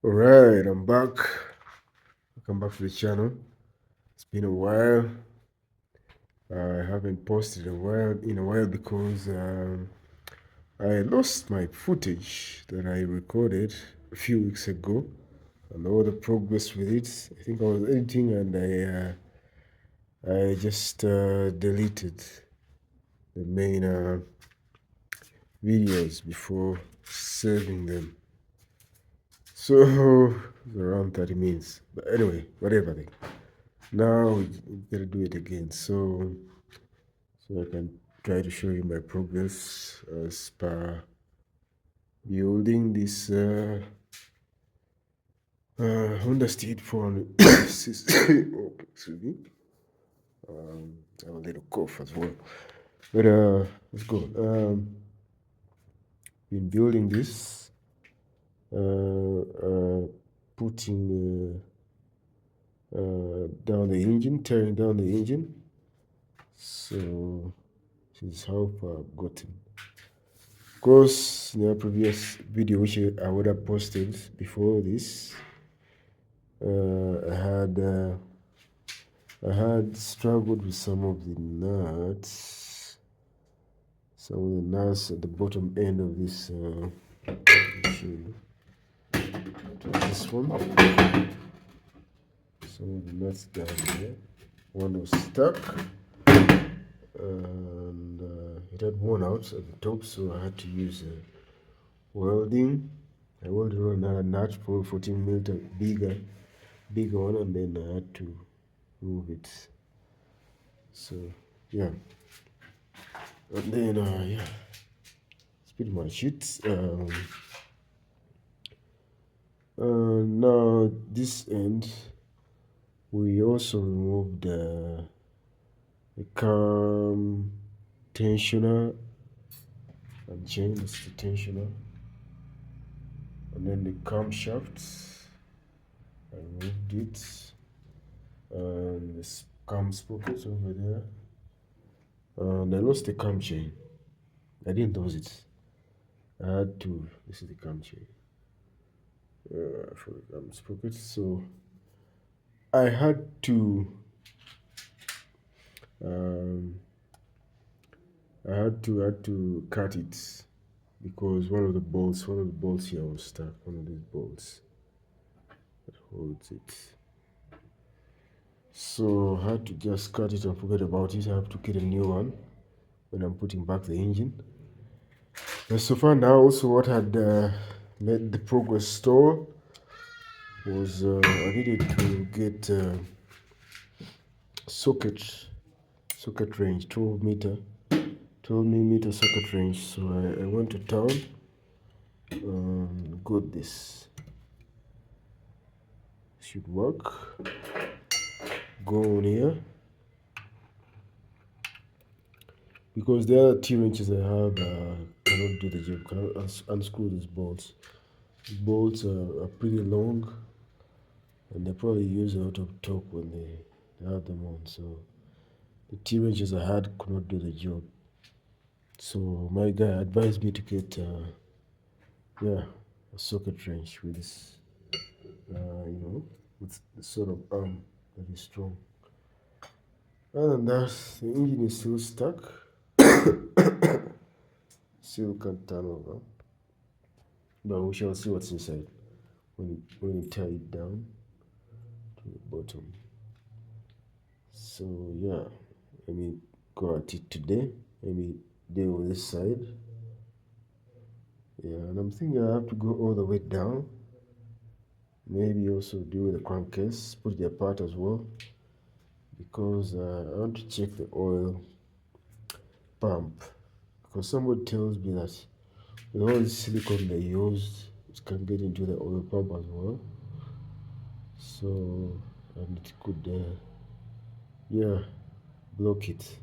Alright, I'm back. Welcome back to the channel. It's been a while. I haven't posted in a while because I lost my footage that I recorded a few weeks ago and all the progress with it. I think I was editing and I just deleted the main videos before saving them. So around 30 minutes. But anyway, whatever thing. Now we gotta do it again. So I can try to show you my progress as per building this Honda Steed 400. Oh, excuse me. I have a little cough as well. But let's go. Been building this, putting down the engine, tearing down the engine. So this is how far I've gotten. Of course, in the previous video which I would have posted before this, I had struggled with some of the nuts, at the bottom end of this. This one, some of the nuts down there. One was stuck, and it had worn out at the top, so I had to use welding. I welded on another nut for 14 millimeter bigger one, and then I had to move it. So yeah, and then yeah, it's pretty much it. Now this end, we also removed the cam tensioner and changed the tensioner, and then the camshafts, I removed it, and the cam sprockets over there, and I lost the cam chain. I didn't lose it. I had to. This is the cam chain for the cam sprockets. So I had to. I had to cut it because one of the bolts here was stuck. One of these bolts that holds it. So I had to just cut it and forget about it. I have to get a new one when I'm putting back the engine. And so far now, also what had made the progress stall was I needed to get socket range, 12 millimeter socket range. So I went to town, got this. Should work. Go on here, because the other T wrenches I have cannot do the job, cannot unscrew these bolts. The bolts are pretty long, and they probably use a lot of torque when they have them on. So the T wrenches I had could not do the job. So my guy advised me to get a socket wrench with this, with the sort of arm that is strong. Other than that, the engine is still stuck. Still can't turn over. But we shall see what's inside when we tie it down to the bottom. So yeah, let me go at it today. Let me deal with this side. Yeah, and I'm thinking I have to go all the way down. Maybe also do with the crankcase, put it apart as well, because I want to check the oil pump, because somebody tells me that with all the silicone they used, it can get into the oil pump as well. So, and it could block it.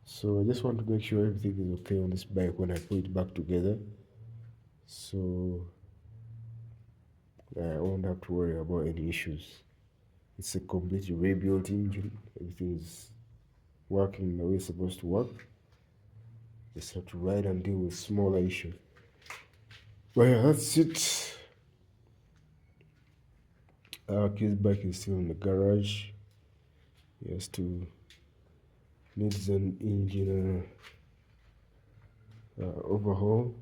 So I just want to make sure everything is okay on this bike when I put it back together, so I won't have to worry about any issues. It's a completely rebuilt engine. Everything is working the way it's supposed to work. Just have to ride and deal with smaller issues. Well, yeah, that's it. His bike is still in the garage. He has to needs an engine overhaul.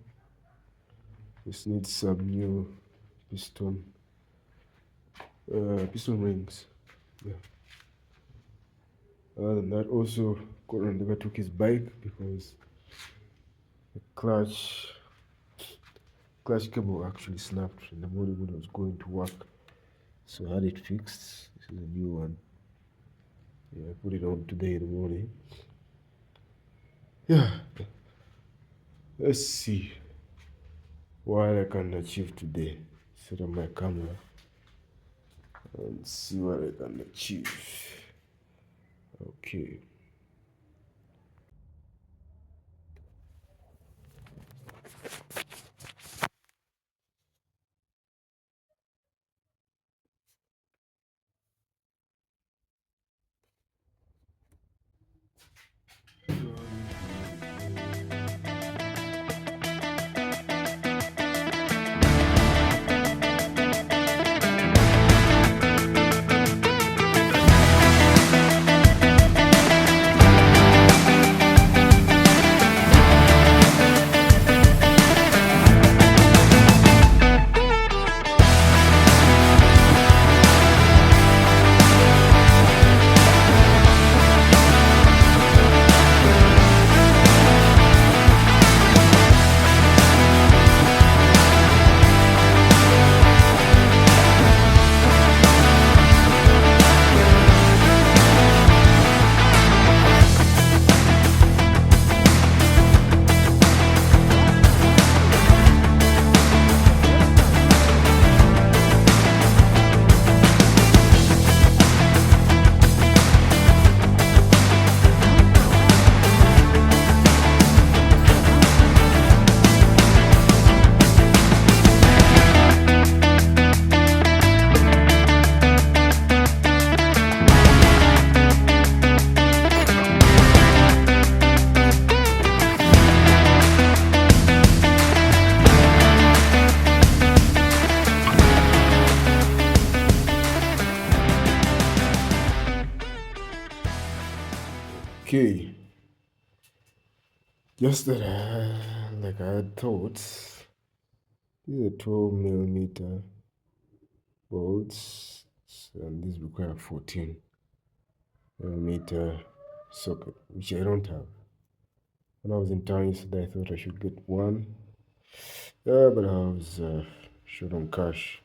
This needs some new piston rings. Yeah. Other than that, also never took his bike because the clutch cable actually snapped in the morning when I was going to work. So I had it fixed. This is a new one. Yeah, I put it on today in the morning. Yeah. Let's see what I can achieve today. Set up my camera and see what I can achieve. Okay. Okay. Just that, like I had thought, these are 12 millimeter bolts, and these require 14 millimeter socket, which I don't have. When I was in town yesterday, I thought I should get one. But I was short on cash.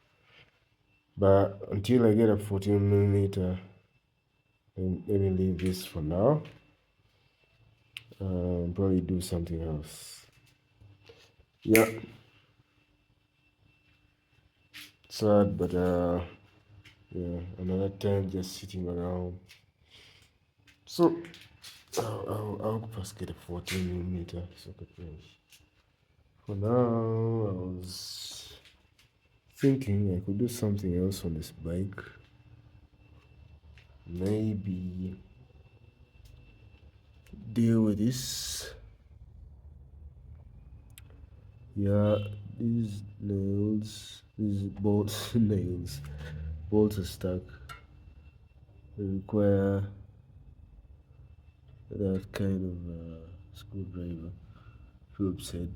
But until I get a 14 millimeter, let me leave this for now. Probably do something else. Yeah. Sad, but yeah, another time just sitting around. So I'll first get a 14 millimeter socket wrench. For now, I was thinking I could do something else on this bike. Maybe deal with this. Yeah, these nails, these bolts, bolts are stuck. They require that kind of screwdriver, Phillips head.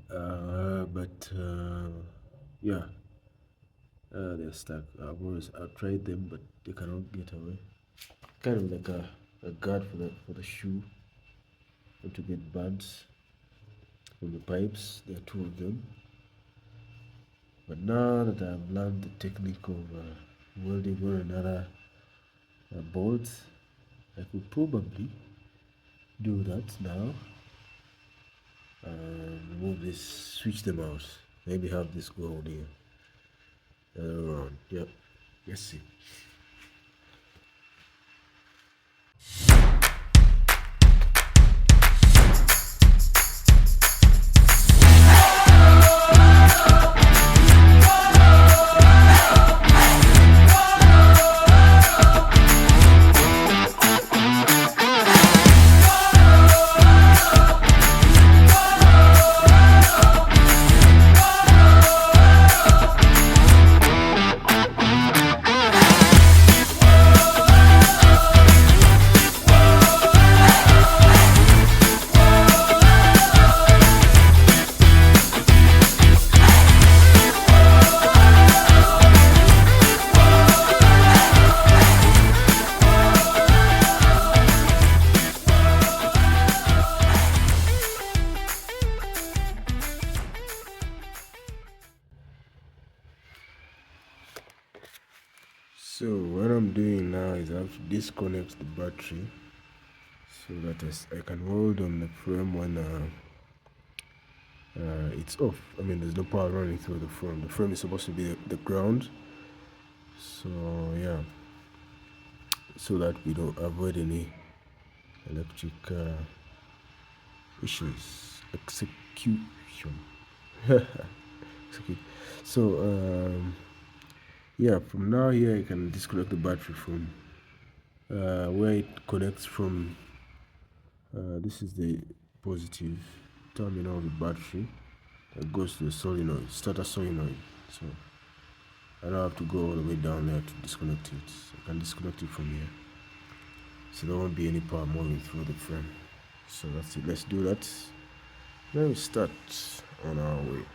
But yeah, they're stuck. I've tried them, but they cannot get away. Kind of like a guard for the shoe, and to get buds from the pipes. There are two of them. But now that I've learned the technique of welding one another bolts, I could probably do that now. Remove this, switch them out. Maybe have this go on here. Around. Yep. Let's see. So what I'm doing now is I have to disconnect the battery so that I can hold on the frame when it's off. I mean, there's no power running through the frame. The frame is supposed to be the ground. So yeah, so that we don't avoid any electric issues. Execution. So yeah, from now here I can disconnect the battery from where it connects from. This is the positive terminal of the battery that goes to the solenoid, starter solenoid. So I don't have to go all the way down there to disconnect it. I can disconnect it from here, so there won't be any power moving through the frame. So that's it. Let's do that. Then we start on our way.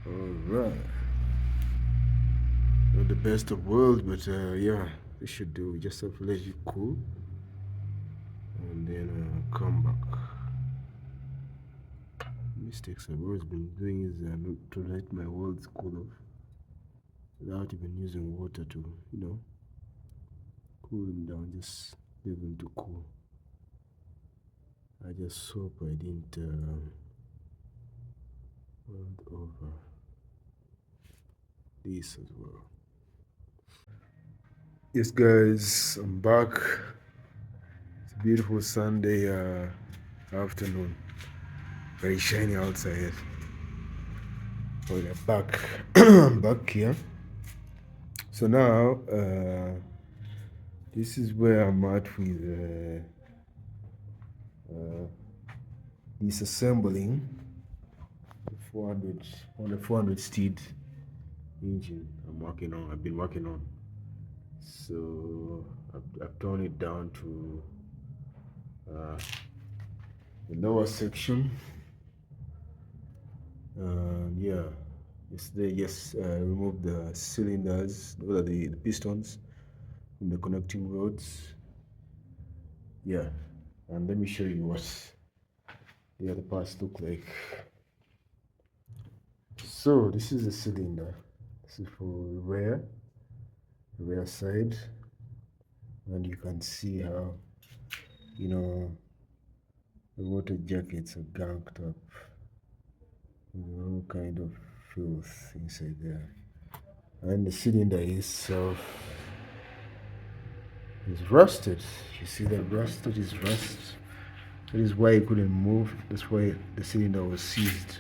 Alright. Not the best of worlds, but yeah, this should do. We just have to let it cool and then come back. Mistakes I've always been doing is not to let my worlds cool off without even using water to, cool him down, just leave him to cool. I just hope I didn't world over this as well. Yes, guys, I'm back. It's a beautiful Sunday afternoon. Very shiny outside. Oh, yeah, back. I'm back here. So now, this is where I'm at with disassembling the 400 on the 400 Steed engine I've been working on. So I've torn it down to the lower section. Yeah, yesterday just removed the cylinders, those are the pistons from the connecting rods. Yeah, and let me show you what the other parts look like. So this is the cylinder. This is for the rear side, and you can see how, you know, the water jackets are ganked up with all kind of filth inside there. And the cylinder itself is rusted. You see that rust? It is rust. That is why it couldn't move. That's why the cylinder was seized.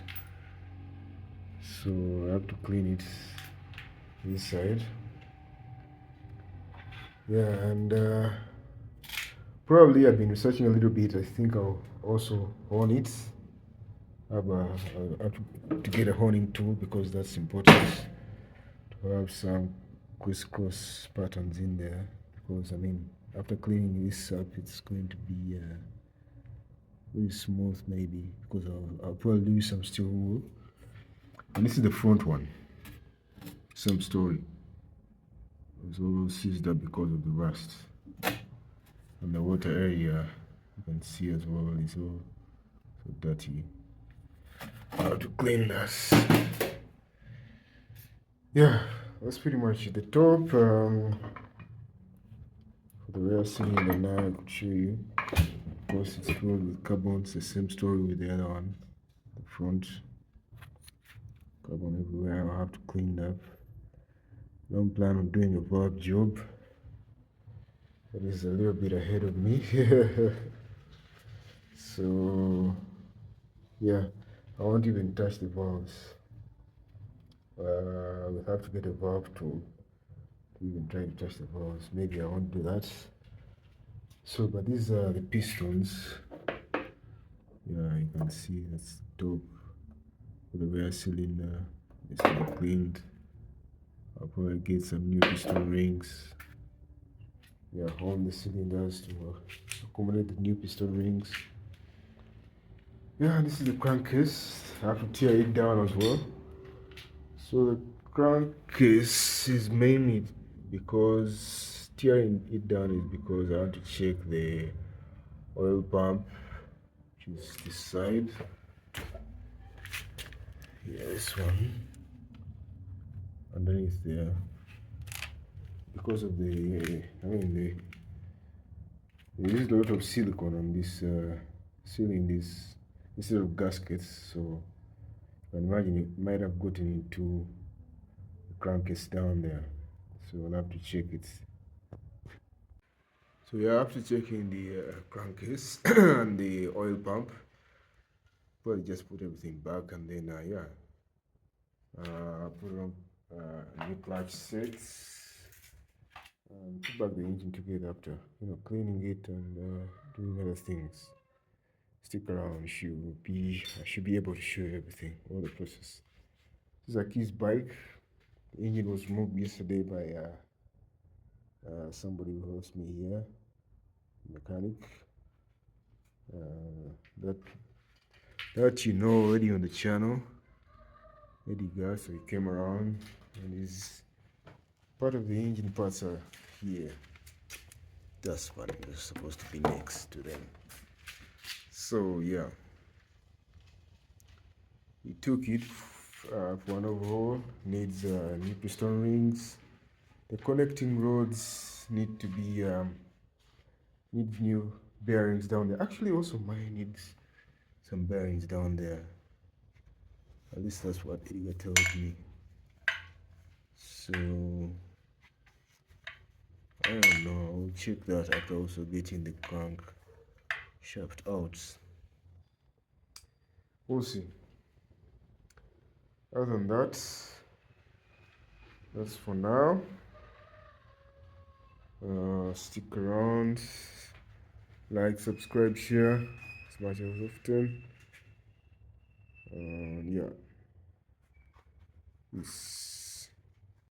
So I have to clean it inside. Yeah, and probably I've been researching a little bit. I think I'll also hone it. I have to get a honing tool because that's important to have some crisscross patterns in there. Because I mean, after cleaning this up, it's going to be very smooth, maybe, because I'll probably use some steel wool. And this is the front one. Same story. It's all seized up because of the rust. And the water area, you can see as well, is all so dirty. I have to clean this. Yeah, that's pretty much it. The top for the rear cylinder now I could show you. Of course, it's filled with carbon. It's the same story with the other one. The front carbon everywhere. I'll have to clean it up. Don't plan on doing a valve job. That is a little bit ahead of me. So yeah, I won't even touch the valves. We'll have to get a valve tool to even try to touch the valves. Maybe I won't do that. So, but these are the pistons. Yeah, you can see that's top for the rear cylinder. It's all cleaned. I'll probably get some new piston rings. Yeah, on the cylinders to accommodate the new piston rings. Yeah, this is the crankcase. I have to tear it down as well. So the crankcase is mainly because tearing it down is because I want to check the oil pump, which is this side. Yeah, this one underneath there. Because of the, there is a lot of silicone on this sealing this instead of gaskets, so I imagine it might have gotten into the crankcase down there. So I'll have to check it. So yeah, after checking the crankcase and the oil pump, probably just put everything back and then put on new clutch sets and put back the engine together after cleaning it and doing other things. Stick around. I should be able to show you everything, all the process. This is Aki's bike. The engine was moved yesterday by somebody who helps me here, mechanic. That you know already on the channel. Eddie guy, so he came around and his part of the engine parts are here. That's funny. You're supposed to be next to them. So yeah, he took it for an overhaul. Needs new piston rings. The connecting rods need to be need new bearings down there. Actually, also mine needs some bearings down there. At least that's what Iga told me. So I don't know. I'll check that after also getting the crank shaft out. We'll see. Other than that, that's for now. Stick around, like, subscribe, share as much as often. Yeah. Peace.